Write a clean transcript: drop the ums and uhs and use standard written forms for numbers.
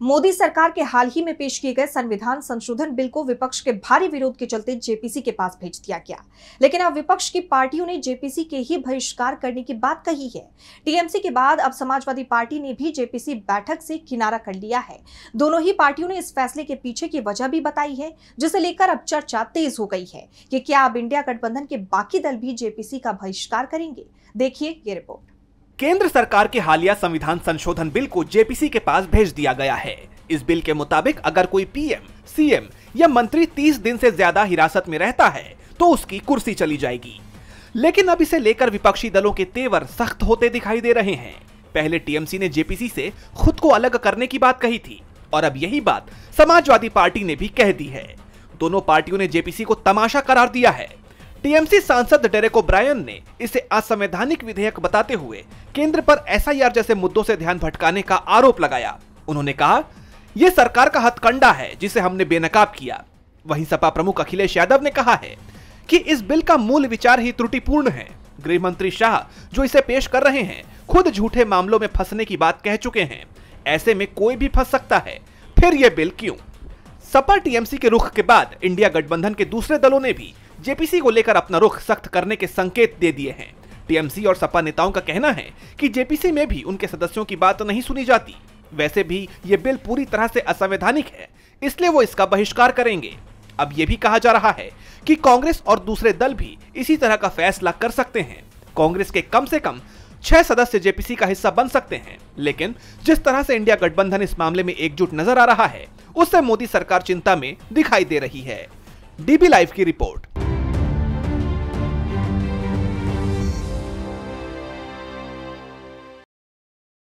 मोदी सरकार के हाल ही में पेश किए गए संविधान संशोधन बिल को विपक्ष के भारी विरोध के चलते जेपीसी के पास भेज दिया गया। लेकिन अब विपक्ष की पार्टियों ने जेपीसी के ही बहिष्कार करने की बात कही है। टीएमसी के बाद अब समाजवादी पार्टी ने भी जेपीसी बैठक से किनारा कर लिया है। दोनों ही पार्टियों ने इस फैसले के पीछे की वजह भी बताई है, जिसे लेकर अब चर्चा तेज हो गई है कि क्या अब इंडिया गठबंधन के बाकी दल भी जेपीसी का बहिष्कार करेंगे। देखिए ये रिपोर्ट। केंद्र सरकार के हालिया संविधान संशोधन बिल को जेपीसी के पास भेज दिया गया है। इस बिल के मुताबिक अगर कोई पीएम, सीएम या मंत्री 30 दिन से ज्यादा हिरासत में रहता है तो उसकी कुर्सी चली जाएगी। लेकिन अब इसे लेकर विपक्षी दलों के तेवर सख्त होते दिखाई दे रहे हैं। पहले टीएमसी ने जेपीसी से खुद को अलग करने की बात कही थी और अब यही बात समाजवादी पार्टी ने भी कह दी है। दोनों पार्टियों ने जेपीसी को तमाशा करार दिया है। टीएमसी सांसद डेरेक ओब्रायन ने इसे असंवैधानिक विधेयक बताते हुए केंद्र पर एसआईआर जैसे मुद्दों से ध्यान भटकाने का आरोप लगाया। उन्होंने कहा, यह सरकार का हथकंडा है जिसे हमने बेनकाब किया। वहीं सपा प्रमुख अखिलेश यादव ने कहा है कि इस बिल का मूल विचार ही त्रुटिपूर्ण है। गृह मंत्री शाह जो इसे पेश कर रहे हैं खुद झूठे मामलों में फंसने की बात कह चुके हैं। ऐसे में कोई भी फंस सकता है, फिर यह बिल क्यों? सपा टीएमसी के रुख के बाद इंडिया गठबंधन के दूसरे दलों ने भी जेपीसी को लेकर अपना रुख सख्त करने के संकेत दे दिए हैं। टीएमसी और सपा नेताओं का कहना है कि जेपीसी में भी उनके सदस्यों की बात नहीं सुनी जाती। वैसे भी ये बिल पूरी तरह से असंवैधानिक है, इसलिए वो इसका बहिष्कार करेंगे। अब ये भी कहा जा रहा है कि कांग्रेस और दूसरे दल भी इसी तरह का फैसला कर सकते हैं। कांग्रेस के कम से कम 6 सदस्य जेपीसी का हिस्सा बन सकते हैं। लेकिन जिस तरह से इंडिया गठबंधन इस मामले में एकजुट नजर आ रहा है, उससे मोदी सरकार चिंता में दिखाई दे रही है। डीबी लाइव की रिपोर्ट।